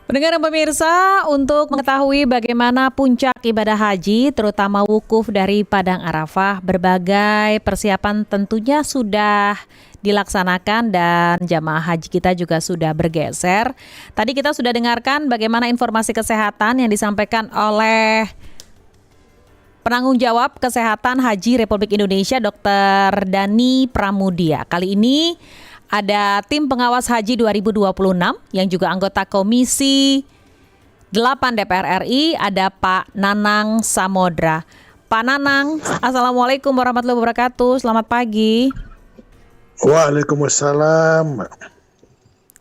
Pendengar dan pemirsa, untuk mengetahui bagaimana puncak ibadah haji, terutama wukuf dari Padang Arafah, berbagai persiapan tentunya sudah dilaksanakan dan jamaah haji kita juga sudah bergeser. Tadi kita sudah dengarkan bagaimana informasi kesehatan yang disampaikan oleh penanggung jawab kesehatan haji Republik Indonesia, Dr. Dani Pramudia. Kali ini ada tim pengawas haji 2026 yang juga anggota Komisi 8 DPR RI, ada Pak Nanang Samodra. Pak Nanang, Assalamualaikum warahmatullahi wabarakatuh. Selamat pagi. Waalaikumsalam.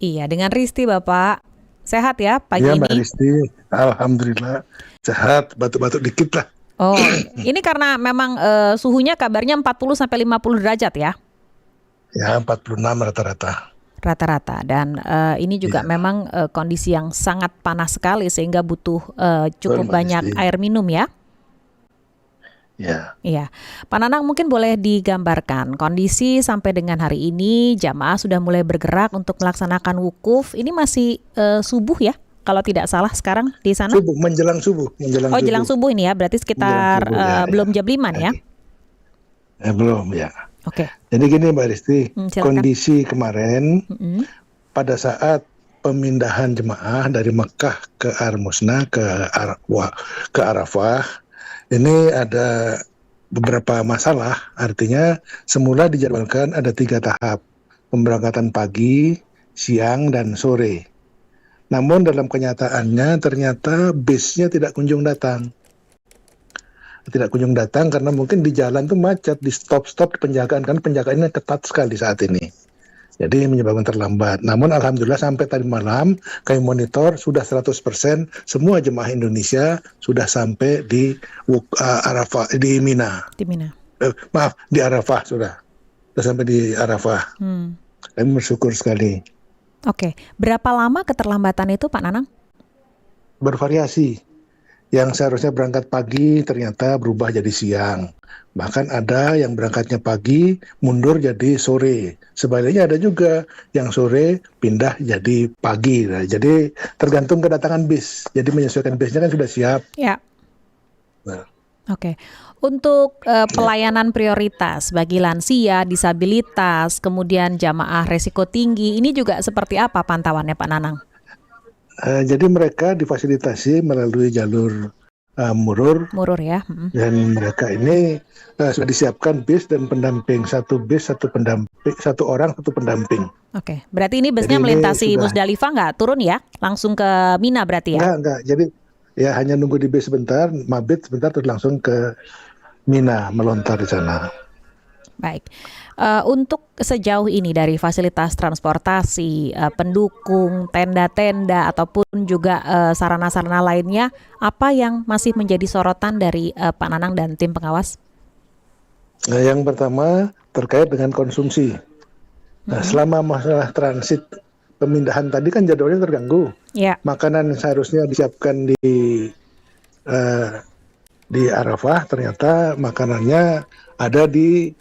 Iya, dengan Risti Bapak. Sehat ya pagi Ya, ini? Mbak Risti, alhamdulillah sehat, batuk-batuk dikit lah. Oh, ini karena memang suhunya kabarnya 40 sampai 50 derajat ya? Ya, 46 rata-rata. Rata-rata, dan ini juga memang kondisi yang sangat panas sekali sehingga butuh cukup Mbak banyak Risti. air minum ya. Ya, Iya, Pak Nanang mungkin boleh digambarkan kondisi sampai dengan hari ini jamaah sudah mulai bergerak untuk melaksanakan wukuf. Ini masih subuh ya, kalau tidak salah sekarang di sana? subuh, menjelang subuh. Oh, jelang subuh ini ya, berarti sekitar Menjelang subuh, ya. belum jam 5 ya? Belum ya. Oke. Jadi gini Mbak Risti, Silakan. kondisi kemarin Mm-mm. pada saat pemindahan jemaah dari Mekah ke Armusna ke Arafah, ini ada beberapa masalah. Artinya semula dijadwalkan ada 3 tahap, pemberangkatan pagi, siang, dan sore. Namun dalam kenyataannya ternyata bisnya tidak kunjung datang. Tidak kunjung datang karena mungkin di jalan tuh macet, di stop-stop penjagaan, kan penjagaannya ketat sekali saat ini. Jadi menyebabkan terlambat. Namun alhamdulillah sampai tadi malam kami monitor sudah 100% semua jemaah Indonesia sudah sampai di Arafah, di Mina. Di Mina. Di Arafah sudah sampai di Arafah. Kami bersyukur sekali. Oke, berapa lama keterlambatan itu Pak Nanang? Bervariasi. Yang seharusnya berangkat pagi ternyata berubah jadi siang. Bahkan ada yang berangkatnya pagi mundur jadi sore. Sebaliknya ada juga yang sore pindah jadi pagi. Nah, jadi tergantung kedatangan bis. Jadi menyesuaikan bisnya kan sudah siap. Ya. Nah. Oke. Untuk pelayanan prioritas bagi lansia, disabilitas, kemudian jamaah resiko tinggi, ini juga seperti apa pantauannya Pak Nanang? Jadi mereka difasilitasi melalui jalur Murur ya. Dan mereka ini sudah disiapkan bis dan pendamping, satu bis satu pendamping, satu orang satu pendamping. Oke, berarti ini busnya Jadi melintasi sudah... Musdalifah nggak turun ya, langsung ke Mina berarti ya? Enggak. Jadi ya hanya nunggu di bis sebentar, mabit sebentar terus langsung ke Mina, melontar di sana. Baik. Untuk sejauh ini dari fasilitas transportasi, pendukung, tenda-tenda ataupun juga sarana-sarana lainnya, apa yang masih menjadi sorotan dari Pak Nanang dan tim pengawas? Yang pertama terkait dengan konsumsi. Nah, selama masalah transit pemindahan tadi kan jadwalnya terganggu. Ya. Makanan yang seharusnya disiapkan di Arafah ternyata makanannya ada di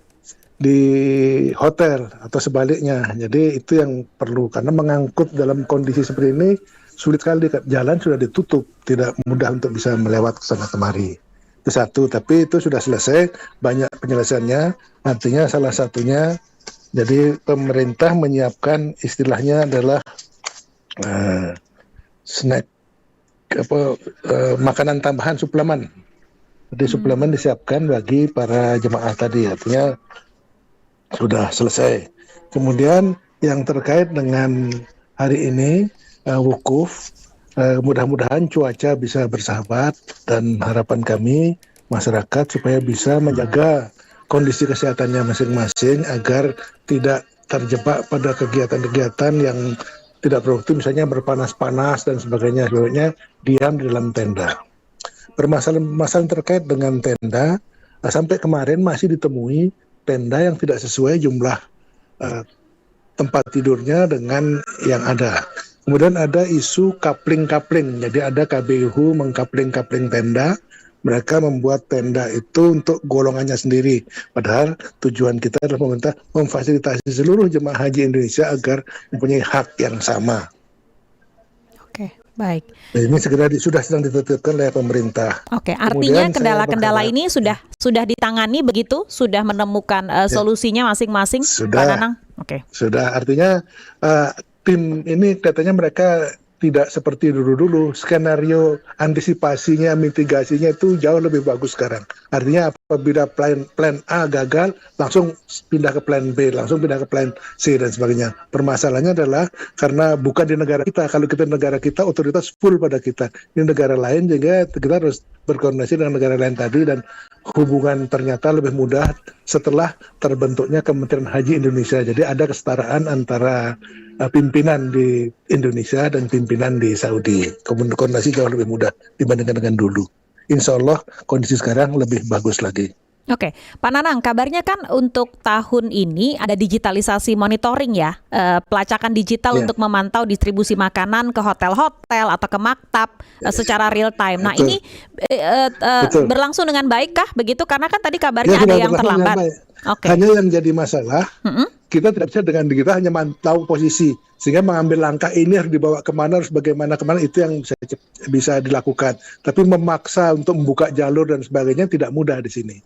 hotel atau sebaliknya. Jadi itu yang perlu, karena mengangkut dalam kondisi seperti ini sulit sekali, jalan sudah ditutup, tidak mudah untuk bisa melewat ke sana kemari. Itu satu, tapi itu sudah selesai, banyak penyelesaiannya. Artinya salah satunya, jadi pemerintah menyiapkan istilahnya adalah snack, makanan tambahan, suplemen. Jadi suplemen disiapkan bagi para jemaah tadi, artinya sudah selesai. Kemudian yang terkait dengan hari ini wukuf, mudah-mudahan cuaca bisa bersahabat dan harapan kami masyarakat supaya bisa menjaga kondisi kesehatannya masing-masing agar tidak terjebak pada kegiatan-kegiatan yang tidak produktif, misalnya berpanas-panas dan sebagainya. Sebenarnya diam di dalam tenda. Permasalahan terkait dengan tenda, sampai kemarin masih ditemui tenda yang tidak sesuai jumlah tempat tidurnya dengan yang ada. Kemudian ada isu kapling-kapling, jadi ada KBUH mengkapling-kapling tenda. Mereka membuat tenda itu untuk golongannya sendiri. Padahal tujuan kita adalah pemerintah memfasilitasi seluruh jemaah haji Indonesia agar mempunyai hak yang sama. Oke, baik. Nah, ini sudah sedang ditetapkan oleh pemerintah. Oke, artinya Kemudian saya kendala-kendala berharap ini sudah ditangani begitu, sudah menemukan ya, solusinya masing-masing, Pak sudah Nanang? Oke. sudah artinya tim ini katanya mereka tidak seperti dulu-dulu. Skenario antisipasinya, mitigasinya itu jauh lebih bagus sekarang. Artinya apabila plan A gagal, langsung pindah ke plan B, langsung pindah ke plan C dan sebagainya. Permasalahannya adalah karena bukan di negara kita. Kalau kita negara kita, otoritas full pada kita. Di negara lain juga kita harus berkoordinasi dengan negara lain tadi, dan hubungan ternyata lebih mudah setelah terbentuknya Kementerian Haji Indonesia. Jadi ada kesetaraan antara pimpinan di Indonesia dan pimpinan di Saudi. Koordinasi jauh lebih mudah dibandingkan dengan dulu. Insya Allah kondisi sekarang lebih bagus lagi. Oke, Pak Nanang, kabarnya kan untuk tahun ini ada digitalisasi monitoring ya, pelacakan digital Ya, untuk memantau distribusi makanan ke hotel-hotel atau ke maktab secara real time. Nah, betul, ini betul. berlangsung dengan baik kah begitu? Karena kan tadi Ya kabarnya ada sudah yang berlangsung dengan terlambat. baik. Oke. Hanya yang jadi masalah, Mm-mm. kita tidak bisa dengan kita hanya mantau posisi, sehingga mengambil langkah ini harus dibawa kemana, harus bagaimana kemana, itu yang bisa dilakukan. Tapi memaksa untuk membuka jalur dan sebagainya tidak mudah di sini.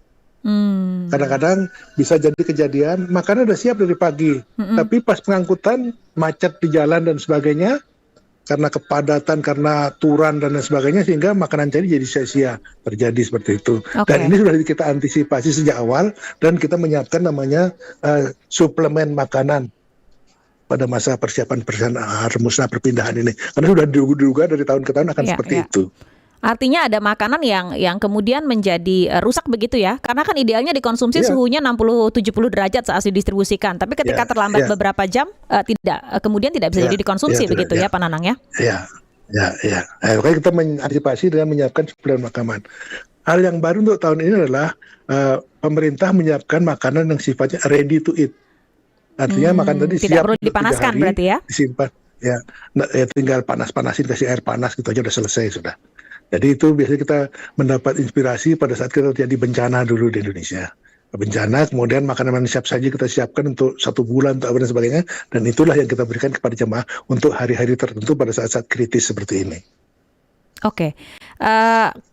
Kadang-kadang bisa jadi kejadian makanan udah siap dari pagi, tapi pas pengangkutan macet di jalan dan sebagainya, karena kepadatan, karena aturan dan lain sebagainya, sehingga makanan jadi sia-sia, terjadi seperti itu. Dan Oke. ini sudah kita antisipasi sejak awal, dan kita menyiapkan namanya suplemen makanan pada masa persiapan musnah perpindahan ini, karena sudah diduga dari tahun ke tahun akan Iya, seperti iya. itu. Artinya ada makanan yang kemudian menjadi rusak begitu ya. Karena kan idealnya dikonsumsi Iya, suhunya 60-70 derajat saat didistribusikan. Tapi ketika iya, terlambat iya, beberapa jam kemudian tidak bisa iya, jadi iya, dikonsumsi tidak, begitu iya. ya Pak Nanang ya. Ya, ya, ya. Makanya kita mengantisipasi dengan menyiapkan suplemen makanan. Hal yang baru untuk tahun ini adalah pemerintah menyiapkan makanan yang sifatnya ready to eat. Artinya makan tadi Tidak siap perlu untuk 3 dipanaskan hari, berarti ya. disimpan. Ya, ya tinggal panas-panasin, kasih air panas gitu aja udah selesai sudah. Jadi itu biasanya kita mendapat inspirasi pada saat kita terjadi bencana dulu di Indonesia. Bencana, kemudian makanan siap saji kita siapkan untuk 1 bulan untuk apa dan sebagainya, dan itulah yang kita berikan kepada jemaah untuk hari-hari tertentu pada saat-saat kritis seperti ini. Oke,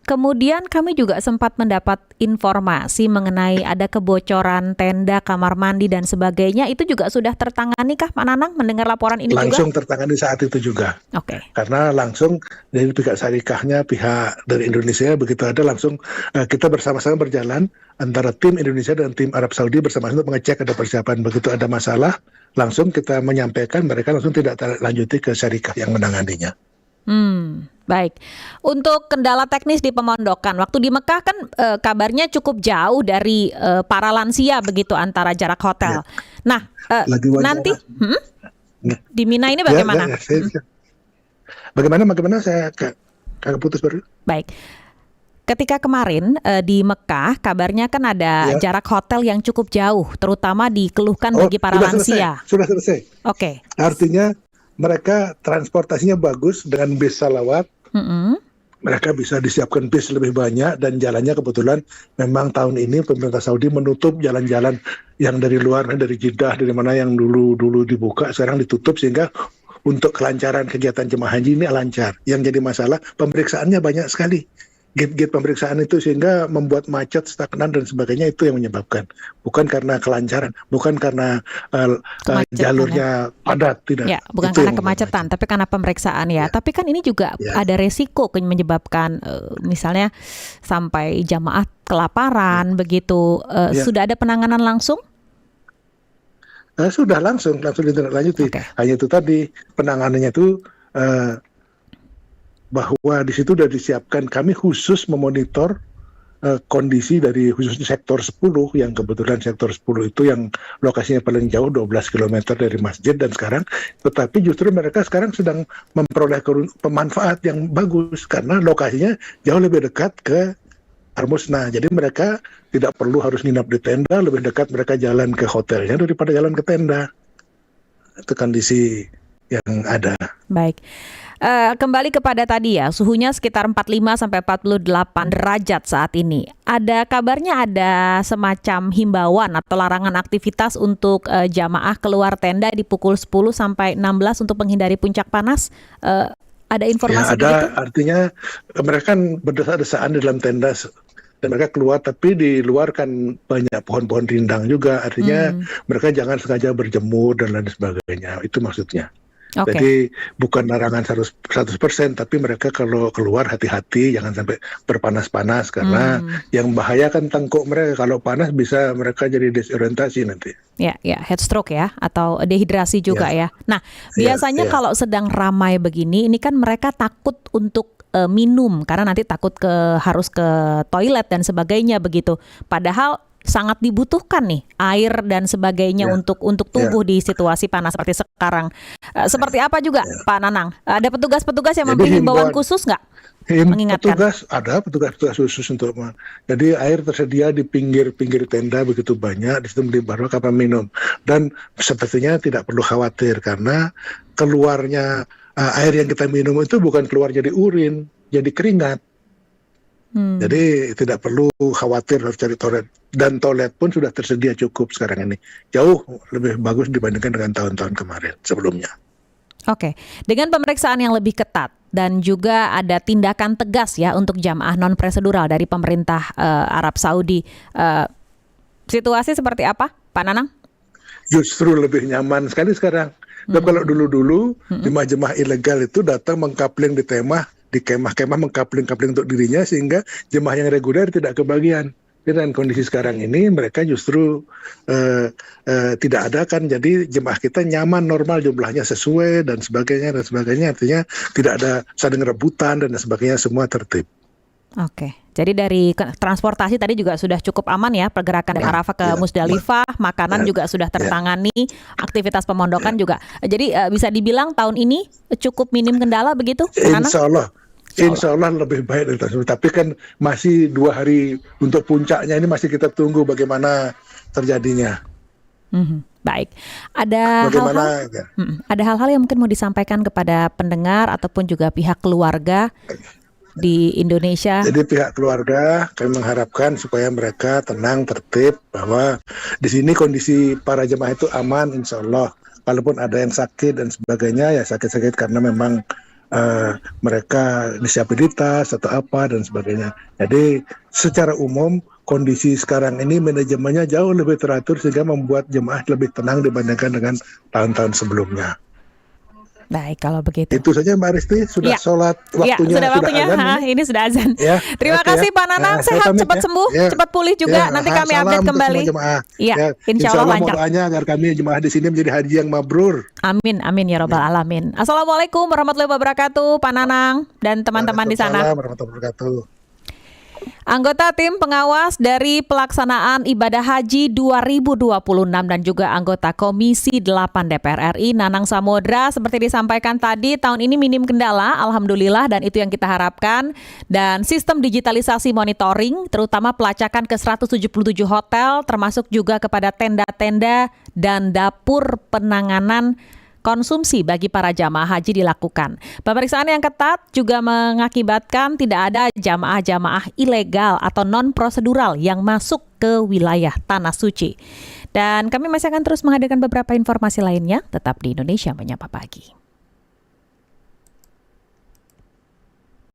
kemudian kami juga sempat mendapat informasi mengenai ada kebocoran tenda, kamar mandi dan sebagainya. Itu juga sudah tertangani kah Pak Nanang mendengar laporan ini juga? Langsung tertangani saat itu juga. Oke. Karena langsung dari pihak syarikahnya, pihak dari Indonesia, begitu ada langsung kita bersama-sama berjalan antara tim Indonesia dan tim Arab Saudi bersama-sama untuk mengecek ada persiapan. Begitu ada masalah, langsung kita menyampaikan, mereka langsung tidak lanjuti ke syarikah yang menanganinya. Baik. Untuk kendala teknis di pemondokan, waktu di Mekah kan kabarnya cukup jauh dari para lansia begitu antara jarak hotel. Ya, Nah, lagi nanti wawancara. Ya, di Mina ini ya, bagaimana? Bagaimana saya kagak putus baru. Baik. Ketika kemarin di Mekah, kabarnya kan ada Ya. jarak hotel yang cukup jauh, terutama dikeluhkan bagi para lansia. Sudah selesai. Oke. Artinya mereka transportasinya bagus dengan bis salawat. Mm-mm. Mereka bisa disiapkan bis lebih banyak, dan jalannya kebetulan memang tahun ini pemerintah Saudi menutup jalan-jalan yang dari luar, dari Jeddah, dari mana yang dulu dibuka, sekarang ditutup, sehingga untuk kelancaran kegiatan jemaah haji ini lancar. Yang jadi masalah pemeriksaannya banyak sekali. Gate-gate pemeriksaan itu, sehingga membuat macet, stagnan dan sebagainya, itu yang menyebabkan. Bukan karena kelancaran, bukan karena Kemacetan ya. jalurnya padat, tidak. Ya, bukan Itu karena yang membuat kemacetan, macet. tapi karena pemeriksaan ya. Ya, Tapi kan ini juga ya, ada resiko menyebabkan misalnya sampai jamaah kelaparan begitu. ya. Sudah ada penanganan langsung? Sudah langsung ditindaklanjuti. Oke. Hanya itu tadi, penanganannya itu bahwa di situ sudah disiapkan, kami khusus memonitor kondisi dari khususnya sektor 10, yang kebetulan sektor 10 itu yang lokasinya paling jauh 12 km dari masjid, dan sekarang tetapi justru mereka sekarang sedang memperoleh pemanfaat yang bagus karena lokasinya jauh lebih dekat ke Armusna. Jadi mereka tidak perlu harus nginap di tenda, lebih dekat mereka jalan ke hotelnya daripada jalan ke tenda. Itu kondisi yang ada. Baik. Kembali kepada tadi ya, suhunya sekitar 45 sampai 48 derajat saat ini. Ada kabarnya ada semacam himbauan atau larangan aktivitas untuk jamaah keluar tenda di pukul 10 sampai 16 untuk menghindari puncak panas. Ada Ya informasi ada, begitu? artinya mereka kan berdesak-desaan di dalam tenda dan mereka keluar, tapi di luar kan banyak pohon-pohon rindang juga, artinya Hmm, mereka jangan sengaja berjemur dan lain sebagainya, itu maksudnya. oke. Jadi bukan larangan 100%, tapi mereka kalau keluar hati-hati, jangan sampai berpanas-panas, karena Hmm. yang bahaya kan tengkuk mereka, kalau panas bisa mereka jadi desorientasi nanti. Ya, head stroke ya, atau dehidrasi juga Ya, ya. Nah, ya, biasanya ya. kalau sedang ramai begini, ini kan mereka takut untuk minum karena nanti takut harus ke toilet dan sebagainya begitu. Padahal sangat dibutuhkan nih air dan sebagainya Ya, untuk ya, tubuh di situasi panas seperti sekarang. Seperti apa juga, ya. Pak Nanang? Ada petugas-petugas yang Jadi memberi himbauan himbauan, khusus nggak mengingatkan? petugas ada petugas-petugas khusus untuk jadi air tersedia di pinggir-pinggir tenda begitu banyak, di situ baru kapal minum, dan sepertinya tidak perlu khawatir karena keluarnya air yang kita minum itu bukan keluar jadi urin, jadi keringat. Hmm. Jadi tidak perlu khawatir harus cari toilet, dan toilet pun sudah tersedia cukup sekarang ini, jauh lebih bagus dibandingkan dengan tahun-tahun kemarin sebelumnya. Oke, dengan pemeriksaan yang lebih ketat dan juga ada tindakan tegas ya untuk jamaah non prosedural dari pemerintah Arab Saudi. Situasi seperti apa, Pak Nanang? Justru lebih nyaman sekali sekarang. Sebab kalau dulu-dulu jemaah-jemaah ilegal itu datang mengkapling di kemah-kemah mengkapling-kapling untuk dirinya, sehingga jemaah yang reguler tidak kebagian. Dengan kondisi sekarang ini mereka justru tidak ada kan, jadi jemaah kita nyaman, normal, jumlahnya sesuai dan sebagainya, artinya tidak ada saling rebutan dan sebagainya, semua tertib. Oke, jadi dari transportasi tadi juga sudah cukup aman ya, pergerakan dari Ya, Arafah ke ya, Musdalifah, makanan ya, juga sudah ya, tertangani, aktivitas pemondokan ya. juga. Jadi bisa dibilang tahun ini cukup minim kendala begitu, Pak Nanang? Insya Allah, Insya Allah. insya Allah lebih baik dari tahun sebelumnya. Tapi kan masih 2 hari untuk puncaknya, ini masih kita tunggu bagaimana terjadinya. Baik, ada hal-hal, Bagaimana ya. ada hal-hal yang mungkin mau disampaikan kepada pendengar ataupun juga pihak keluarga di Indonesia. Jadi pihak keluarga kami mengharapkan supaya mereka tenang, tertib, bahwa di sini kondisi para jemaah itu aman, insya Allah. Kalaupun ada yang sakit dan sebagainya, ya sakit-sakit karena memang mereka disabilitas atau apa dan sebagainya. Jadi secara umum kondisi sekarang ini manajemennya jauh lebih teratur, sehingga membuat jemaah lebih tenang dibandingkan dengan tahun-tahun sebelumnya. Baik, kalau begitu. Itu saja Mbak Risti, sudah Ya, sholat ya, waktunya, sudah waktunya. azan ini. Ini sudah azan. Ya, Terima oke kasih ya. Pak Nanang, Saya sehat, pamit cepat ya. sembuh, Ya. cepat pulih juga. Ya, Nanti kami salam update untuk kembali. semua jemaah. Iya, Ya, insya Allah mohon lancar. doanya agar kami jemaah di sini menjadi haji yang mabrur. Amin, amin ya robbal alamin. Assalamualaikum warahmatullahi wabarakatuh, Pak Nanang dan teman-teman di sana. Waalaikumsalam warahmatullahi wabarakatuh. Anggota tim pengawas dari pelaksanaan ibadah haji 2026 dan juga anggota Komisi 8 DPR RI, Nanang Samodra, seperti disampaikan tadi, tahun ini minim kendala, alhamdulillah, dan itu yang kita harapkan. Dan sistem digitalisasi monitoring, terutama pelacakan ke 177 hotel, termasuk juga kepada tenda-tenda dan dapur penanganan konsumsi bagi para jamaah haji dilakukan. Pemeriksaan yang ketat juga mengakibatkan tidak ada jamaah-jamaah ilegal atau non-prosedural yang masuk ke wilayah Tanah Suci. Dan kami masih akan terus menghadirkan beberapa informasi lainnya, tetap di Indonesia Menyapa Pagi.